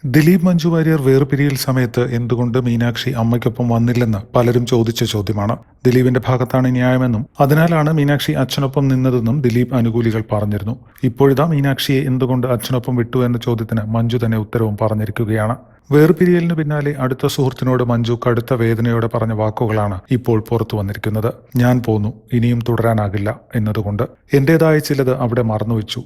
ദിലീപ് മഞ്ജു വാര്യർ വേർപിരിയൽ സമയത്ത് എന്തുകൊണ്ട് മീനാക്ഷി അമ്മയ്ക്കൊപ്പം വന്നില്ലെന്ന് പലരും ചോദിച്ച ചോദ്യമാണ്. ദിലീപിന്റെ ഭാഗത്താണ് ന്യായമെന്നും അതിനാലാണ് മീനാക്ഷി അച്ഛനൊപ്പം നിന്നതെന്നും ദിലീപ് അനുകൂലികൾ പറഞ്ഞിരുന്നു. ഇപ്പോഴിതാ മീനാക്ഷിയെ എന്തുകൊണ്ട് അച്ഛനൊപ്പം വിട്ടു എന്ന ചോദ്യത്തിന് മഞ്ജു തന്നെ ഉത്തരവും പറഞ്ഞിരിക്കുകയാണ്. വേർപിരിയലിന് പിന്നാലെ അടുത്ത സുഹൃത്തിനോട് മഞ്ജു കടുത്ത വേദനയോടെ പറഞ്ഞ വാക്കുകളാണ് ഇപ്പോൾ പുറത്തു വന്നിരിക്കുന്നത്. ഞാൻ പോന്നു, ഇനിയും തുടരാനാകില്ല എന്നതുകൊണ്ട് എന്റേതായ ചിലത് അവിടെ മറന്നുവെച്ചു.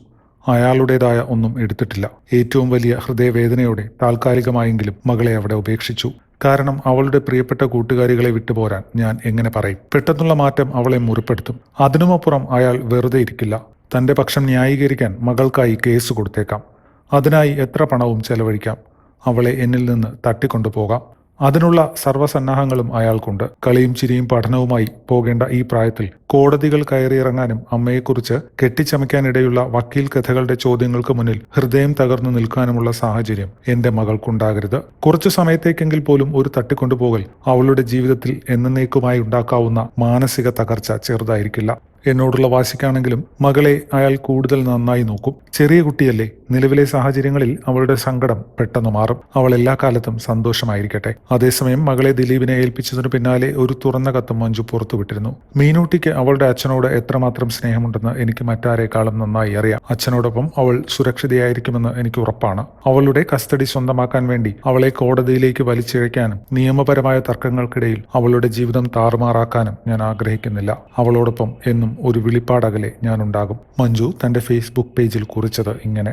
അയാളുടേതായ ഒന്നും എടുത്തിട്ടില്ല. ഏറ്റവും വലിയ ഹൃദയവേദനയോടെ താൽക്കാലികമായെങ്കിലും മകളെ അവിടെ ഉപേക്ഷിച്ചു. കാരണം അവളുടെ പ്രിയപ്പെട്ട കൂട്ടുകാരികളെ വിട്ടുപോരാൻ ഞാൻ എങ്ങനെ പറയും? പെട്ടെന്നുള്ള മാറ്റം അവളെ മുറിപ്പെടുത്തും. അതിനുമപ്പുറം അയാൾ വെറുതെ ഇരിക്കില്ല. തന്റെ പക്ഷം ന്യായീകരിക്കാൻ മകൾക്കായി കേസ് കൊടുത്തേക്കാം. അതിനായി എത്ര പണവും ചെലവഴിക്കാം. അവളെ എന്നിൽ നിന്ന് തട്ടിക്കൊണ്ടുപോകാം. അതിനുള്ള സർവ്വസന്നാഹങ്ങളും അയാൾക്കുണ്ട്. കളിയും ചിരിയും പഠനവുമായി പോകേണ്ട ഈ പ്രായത്തിൽ കോടതികൾ കയറിയിറങ്ങാനും അമ്മയെക്കുറിച്ച് കെട്ടിച്ചമയ്ക്കാനിടയുള്ള വക്കീൽ കഥകളുടെ ചോദ്യങ്ങൾക്ക് മുന്നിൽ ഹൃദയം തകർന്നു നിൽക്കാനുമുള്ള സാഹചര്യം എന്റെ മകൾക്കുണ്ടാകരുത്. കുറച്ചു സമയത്തേക്കെങ്കിൽ പോലും ഒരു തട്ടിക്കൊണ്ടുപോകൽ അവളുടെ ജീവിതത്തിൽ എന്നേക്കുമായി ഉണ്ടാക്കാവുന്ന മാനസിക തകർച്ച ചെറുതായിരിക്കില്ല. എന്നോടുള്ള വാശിക്കാണെങ്കിലും മകളെ അയാൾ കൂടുതൽ നന്നായി നോക്കും. ചെറിയ കുട്ടിയല്ലേ, നിലവിലെ സാഹചര്യങ്ങളിൽ അവളുടെ സങ്കടം പെട്ടെന്ന് മാറും. അവൾ എല്ലാ കാലത്തും സന്തോഷമായിരിക്കട്ടെ. അതേസമയം മകളെ ദിലീപിനെ ഏൽപ്പിച്ചതിനു പിന്നാലെ ഒരു തുറന്ന കത്തും മഞ്ജു പുറത്തുവിട്ടിരുന്നു. മീനൂട്ടിക്ക് അവളുടെ അച്ഛനോട് എത്രമാത്രം സ്നേഹമുണ്ടെന്ന് എനിക്ക് മറ്റാരേക്കാളും നന്നായി അറിയാം. അച്ഛനോടൊപ്പം അവൾ സുരക്ഷിതയായിരിക്കുമെന്ന് എനിക്ക് ഉറപ്പാണ്. അവളുടെ കസ്റ്റഡി സ്വന്തമാക്കാൻ വേണ്ടി അവളെ കോടതിയിലേക്ക് വലിച്ചിഴയ്ക്കാനും നിയമപരമായ തർക്കങ്ങൾക്കിടയിൽ അവളുടെ ജീവിതം താറുമാറാക്കാനും ഞാൻ ആഗ്രഹിക്കുന്നില്ല. അവളോടൊപ്പം എന്നും ഒരു വിളിപ്പാടകലെ ഞാനുണ്ടാകും. മഞ്ജു തന്റെ ഫേസ്ബുക്ക് പേജിൽ കുറിച്ചത് ഇങ്ങനെ.